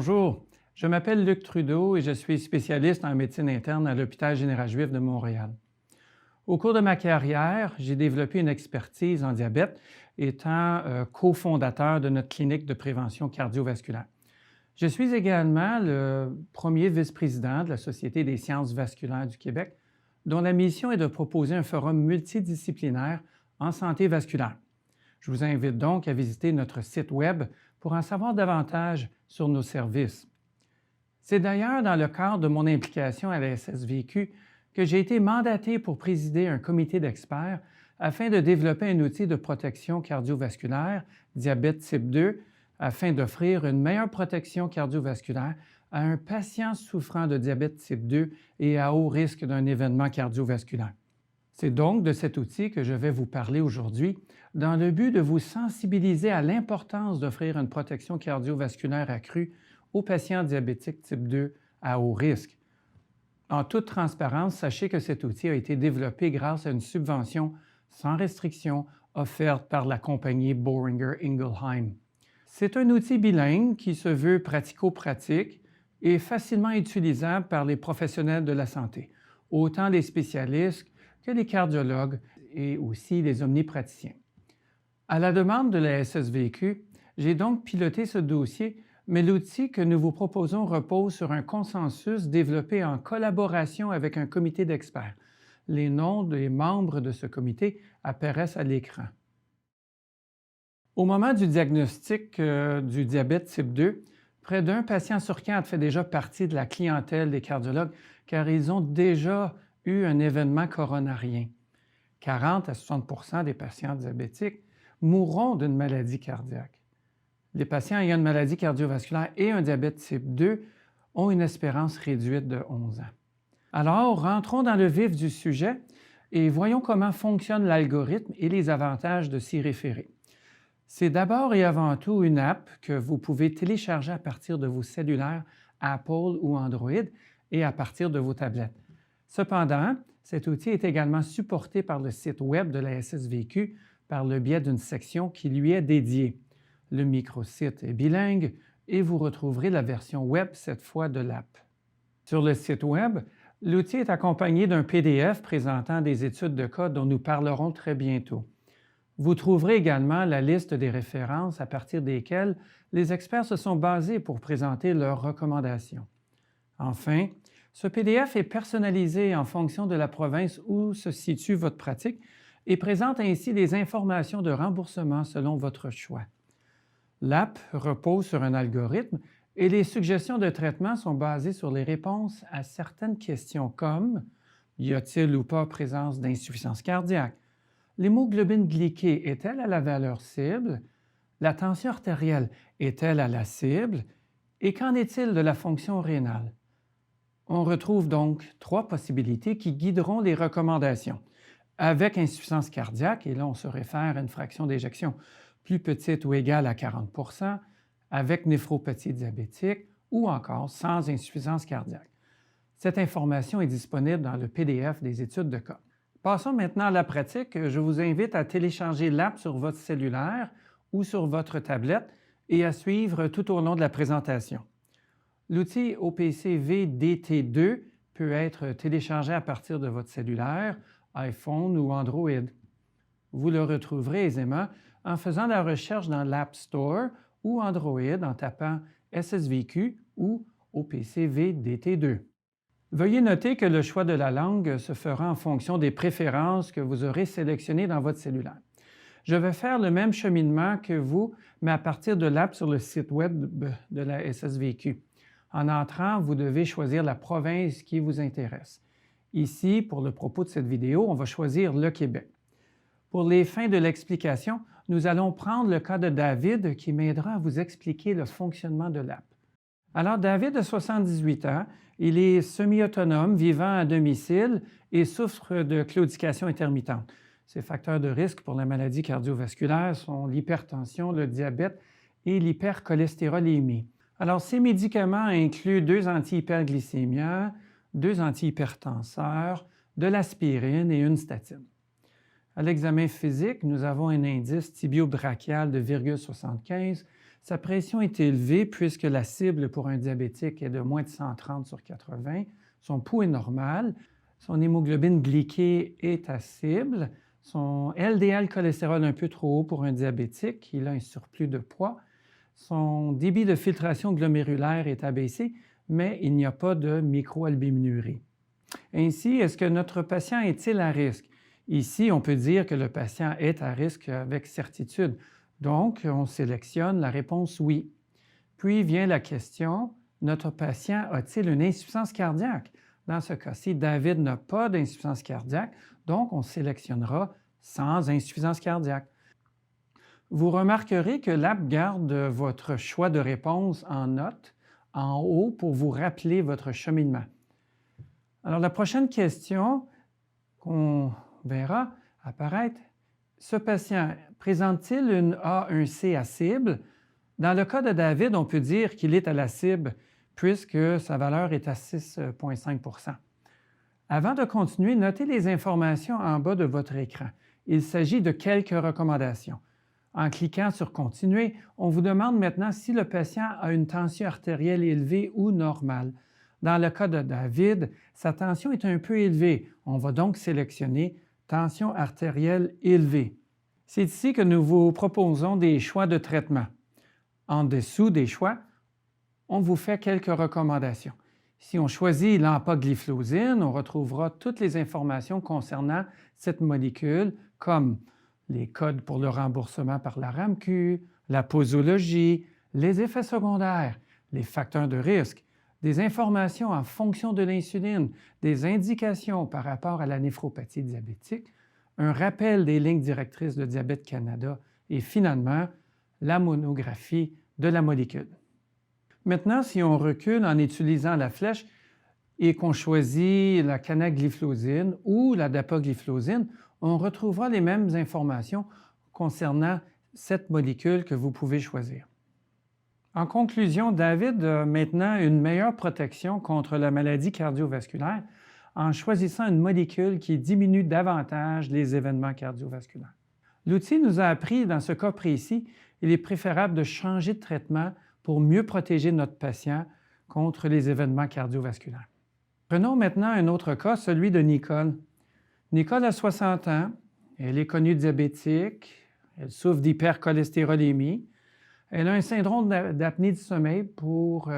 Bonjour, je m'appelle Luc Trudeau et je suis spécialiste en médecine interne à l'Hôpital général juif de Montréal. Au cours de ma carrière, j'ai développé une expertise en diabète, étant cofondateur de notre clinique de prévention cardiovasculaire. Je suis également le premier vice-président de la Société des sciences vasculaires du Québec, dont la mission est de proposer un forum multidisciplinaire en santé vasculaire. Je vous invite donc à visiter notre site Web pour en savoir davantage sur nos services. C'est d'ailleurs dans le cadre de mon implication à la SSVQ que j'ai été mandaté pour présider un comité d'experts afin de développer un outil de protection cardiovasculaire, diabète type 2, afin d'offrir une meilleure protection cardiovasculaire à un patient souffrant de diabète type 2 et à haut risque d'un événement cardiovasculaire. C'est donc de cet outil que je vais vous parler aujourd'hui dans le but de vous sensibiliser à l'importance d'offrir une protection cardiovasculaire accrue aux patients diabétiques type 2 à haut risque. En toute transparence, sachez que cet outil a été développé grâce à une subvention sans restriction offerte par la compagnie Boehringer Ingelheim. C'est un outil bilingue qui se veut pratico-pratique et facilement utilisable par les professionnels de la santé, autant les spécialistes que les cardiologues et aussi les omnipraticiens. À la demande de la SSVQ, j'ai donc piloté ce dossier, mais l'outil que nous vous proposons repose sur un consensus développé en collaboration avec un comité d'experts. Les noms des membres de ce comité apparaissent à l'écran. Au moment du diagnostic du diabète type 2, près d'un patient sur quatre fait déjà partie de la clientèle des cardiologues car ils ont déjà eu un événement coronarien. 40 à 60 des patients diabétiques mourront d'une maladie cardiaque. Les patients ayant une maladie cardiovasculaire et un diabète type 2 ont une espérance réduite de 11 ans. Alors, rentrons dans le vif du sujet et voyons comment fonctionne l'algorithme et les avantages de s'y référer. C'est d'abord et avant tout une app que vous pouvez télécharger à partir de vos cellulaires Apple ou Android et à partir de vos tablettes. Cependant, cet outil est également supporté par le site Web de la SSVQ par le biais d'une section qui lui est dédiée. Le microsite est bilingue et vous retrouverez la version Web cette fois de l'app. Sur le site Web, l'outil est accompagné d'un PDF présentant des études de cas dont nous parlerons très bientôt. Vous trouverez également la liste des références à partir desquelles les experts se sont basés pour présenter leurs recommandations. Enfin, ce PDF est personnalisé en fonction de la province où se situe votre pratique et présente ainsi des informations de remboursement selon votre choix. L'app repose sur un algorithme et les suggestions de traitement sont basées sur les réponses à certaines questions comme « Y a-t-il ou pas présence d'insuffisance cardiaque? L'hémoglobine glyquée est-elle à la valeur cible? La tension artérielle est-elle à la cible? Et qu'en est-il de la fonction rénale? » On retrouve donc 3 possibilités qui guideront les recommandations. Avec insuffisance cardiaque, et là on se réfère à une fraction d'éjection plus petite ou égale à 40 %, avec néphropathie diabétique ou encore sans insuffisance cardiaque. Cette information est disponible dans le PDF des études de cas. Passons maintenant à la pratique. Je vous invite à télécharger l'app sur votre cellulaire ou sur votre tablette et à suivre tout au long de la présentation. L'outil OPCV DT2 peut être téléchargé à partir de votre cellulaire, iPhone ou Android. Vous le retrouverez aisément en faisant la recherche dans l'App Store ou Android en tapant SSVQ ou OPCV DT2. Veuillez noter que le choix de la langue se fera en fonction des préférences que vous aurez sélectionnées dans votre cellulaire. Je vais faire le même cheminement que vous, mais à partir de l'app sur le site Web de la SSVQ. En entrant, vous devez choisir la province qui vous intéresse. Ici, pour le propos de cette vidéo, on va choisir le Québec. Pour les fins de l'explication, nous allons prendre le cas de David qui m'aidera à vous expliquer le fonctionnement de l'app. Alors, David a 78 ans, il est semi-autonome, vivant à domicile et souffre de claudication intermittente. Ses facteurs de risque pour la maladie cardiovasculaire sont l'hypertension, le diabète et l'hypercholestérolémie. Alors, ces médicaments incluent 2 antihyperglycémiens, 2 antihypertenseurs, de l'aspirine et une statine. À l'examen physique, nous avons un indice tibio-brachial de 0,75, Sa pression est élevée puisque la cible pour un diabétique est de moins de 130 sur 80. Son pouls est normal. Son hémoglobine glyquée est à cible. Son LDL cholestérol un peu trop haut pour un diabétique. Il a un surplus de poids. Son débit de filtration glomérulaire est abaissé, mais il n'y a pas de microalbuminurie. Ainsi, est-ce que notre patient est-il à risque? Ici, on peut dire que le patient est à risque avec certitude. Donc, on sélectionne la réponse oui. Puis vient la question, notre patient a-t-il une insuffisance cardiaque? Dans ce cas-ci, David n'a pas d'insuffisance cardiaque, donc on sélectionnera sans insuffisance cardiaque. Vous remarquerez que l'app garde votre choix de réponse en note en haut pour vous rappeler votre cheminement. Alors, la prochaine question qu'on verra apparaître, ce patient présente-t-il une A1C à cible? Dans le cas de David, on peut dire qu'il est à la cible puisque sa valeur est à 6,5 %. Avant de continuer, notez les informations en bas de votre écran. Il s'agit de quelques recommandations. En cliquant sur « Continuer », on vous demande maintenant si le patient a une tension artérielle élevée ou normale. Dans le cas de David, sa tension est un peu élevée. On va donc sélectionner « Tension artérielle élevée ». C'est ici que nous vous proposons des choix de traitement. En dessous des choix, on vous fait quelques recommandations. Si on choisit l'empagliflozine, on retrouvera toutes les informations concernant cette molécule, comme les codes pour le remboursement par la RAMQ, la posologie, les effets secondaires, les facteurs de risque, des informations en fonction de l'insuline, des indications par rapport à la néphropathie diabétique, un rappel des lignes directrices de Diabète Canada et finalement, la monographie de la molécule. Maintenant, si on recule en utilisant la flèche et qu'on choisit la canagliflozine ou la dapagliflozine, on retrouvera les mêmes informations concernant cette molécule que vous pouvez choisir. En conclusion, David a maintenant une meilleure protection contre la maladie cardiovasculaire en choisissant une molécule qui diminue davantage les événements cardiovasculaires. L'outil nous a appris, dans ce cas précis, il est préférable de changer de traitement pour mieux protéger notre patient contre les événements cardiovasculaires. Prenons maintenant un autre cas, celui de Nicole. Nicole a 60 ans, elle est connue diabétique, elle souffre d'hypercholestérolémie, elle a un syndrome d'apnée du sommeil pour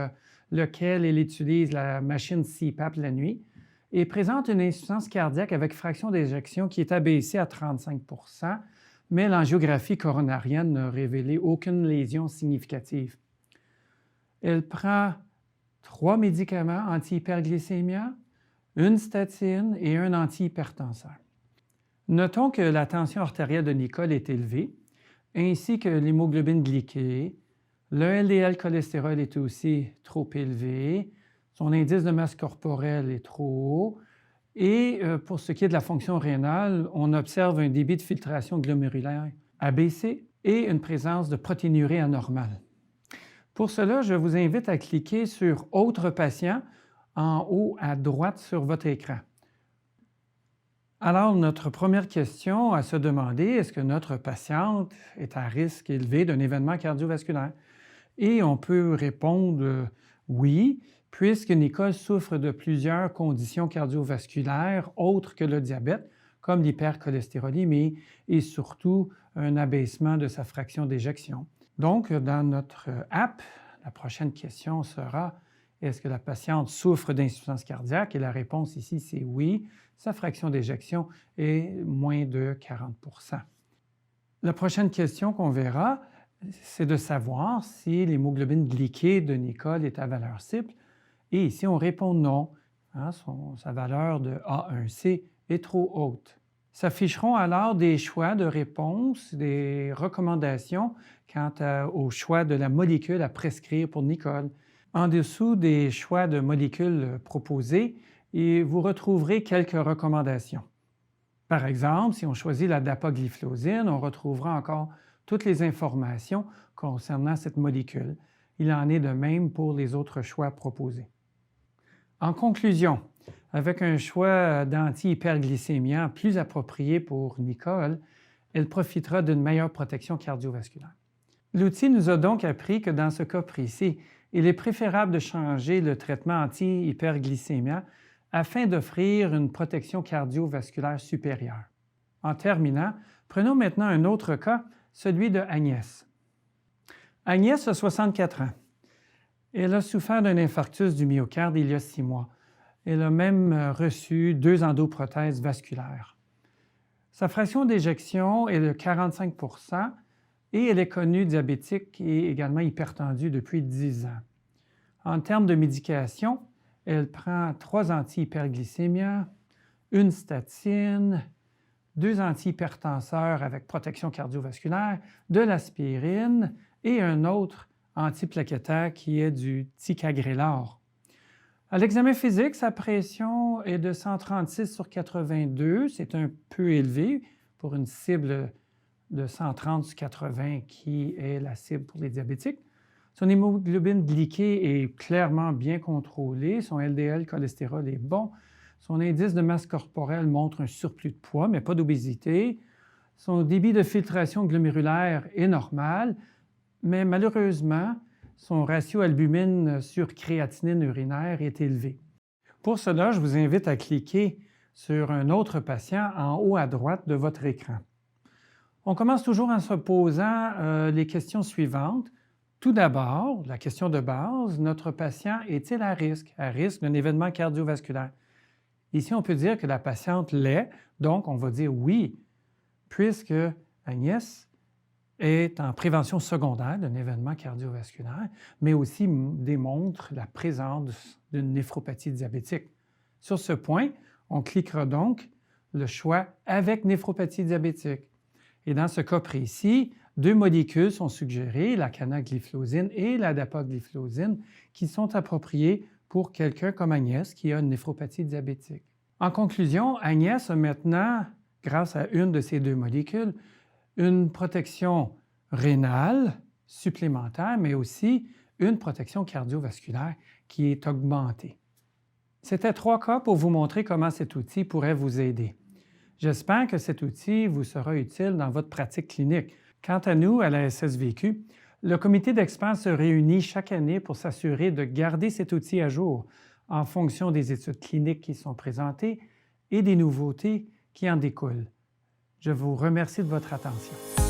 lequel elle utilise la machine CPAP la nuit et présente une insuffisance cardiaque avec fraction d'éjection qui est abaissée à 35 %, mais l'angiographie coronarienne n'a révélé aucune lésion significative. Elle prend 3 médicaments anti-hyperglycémia, une statine et un antihypertenseur. Notons que la tension artérielle de Nicole est élevée, ainsi que l'hémoglobine glyquée. Le LDL cholestérol est aussi trop élevé, son indice de masse corporelle est trop haut, et pour ce qui est de la fonction rénale, on observe un débit de filtration glomérulaire abaissé et une présence de protéinurie anormale. Pour cela, je vous invite à cliquer sur « Autres patients » en haut à droite sur votre écran. Alors, notre première question à se demander, est-ce que notre patiente est à risque élevé d'un événement cardiovasculaire? Et on peut répondre oui, puisque Nicole souffre de plusieurs conditions cardiovasculaires autres que le diabète, comme l'hypercholestérolémie et surtout un abaissement de sa fraction d'éjection. Donc, dans notre app, la prochaine question sera « Est-ce que la patiente souffre d'insuffisance cardiaque? » Et la réponse ici, c'est oui. Sa fraction d'éjection est moins de 40 %. La prochaine question qu'on verra, c'est de savoir si l'hémoglobine glyquée de Nicole est à valeur cible. Et ici, on répond non. Sa valeur de A1C est trop haute. S'afficheront alors des choix de réponse, des recommandations quant au choix de la molécule à prescrire pour Nicole. En dessous des choix de molécules proposés, et vous retrouverez quelques recommandations. Par exemple, si on choisit la dapagliflozine, on retrouvera encore toutes les informations concernant cette molécule. Il en est de même pour les autres choix proposés. En conclusion, avec un choix d'anti-hyperglycémiant plus approprié pour Nicole, elle profitera d'une meilleure protection cardiovasculaire. L'outil nous a donc appris que dans ce cas précis, il est préférable de changer le traitement anti-hyperglycémia afin d'offrir une protection cardiovasculaire supérieure. En terminant, prenons maintenant un autre cas, celui de Agnès. Agnès a 64 ans. Elle a souffert d'un infarctus du myocarde il y a 6 mois. Elle a même reçu 2 endoprothèses vasculaires. Sa fraction d'éjection est de 45 % et elle est connue diabétique et également hypertendue depuis 10 ans. En termes de médication, elle prend 3 antihyperglycémias, une statine, 2 antihypertenseurs avec protection cardiovasculaire, de l'aspirine et un autre antiplaquettaire qui est du ticagrelor. À l'examen physique, sa pression est de 136/82, c'est un peu élevé pour une cible de 130/80 qui est la cible pour les diabétiques. Son hémoglobine glyquée est clairement bien contrôlée, son LDL cholestérol est bon, son indice de masse corporelle montre un surplus de poids, mais pas d'obésité. Son débit de filtration glomérulaire est normal, mais malheureusement, son ratio albumine sur créatinine urinaire est élevé. Pour cela, je vous invite à cliquer sur un autre patient en haut à droite de votre écran. On commence toujours en se posant les questions suivantes. Tout d'abord, la question de base, notre patient est-il à risque d'un événement cardiovasculaire? Ici, on peut dire que la patiente l'est, donc on va dire oui, puisque Agnès est en prévention secondaire d'un événement cardiovasculaire, mais aussi démontre la présence d'une néphropathie diabétique. Sur ce point, on cliquera donc le choix « Avec néphropathie diabétique ». Et dans ce cas précis, 2 molécules sont suggérées, la canagliflozine et la dapagliflozine, qui sont appropriées pour quelqu'un comme Agnès qui a une néphropathie diabétique. En conclusion, Agnès a maintenant, grâce à une de ces 2 molécules, une protection rénale supplémentaire, mais aussi une protection cardiovasculaire qui est augmentée. C'était 3 cas pour vous montrer comment cet outil pourrait vous aider. J'espère que cet outil vous sera utile dans votre pratique clinique. Quant à nous, à la SSVQ, le comité d'experts se réunit chaque année pour s'assurer de garder cet outil à jour en fonction des études cliniques qui sont présentées et des nouveautés qui en découlent. Je vous remercie de votre attention.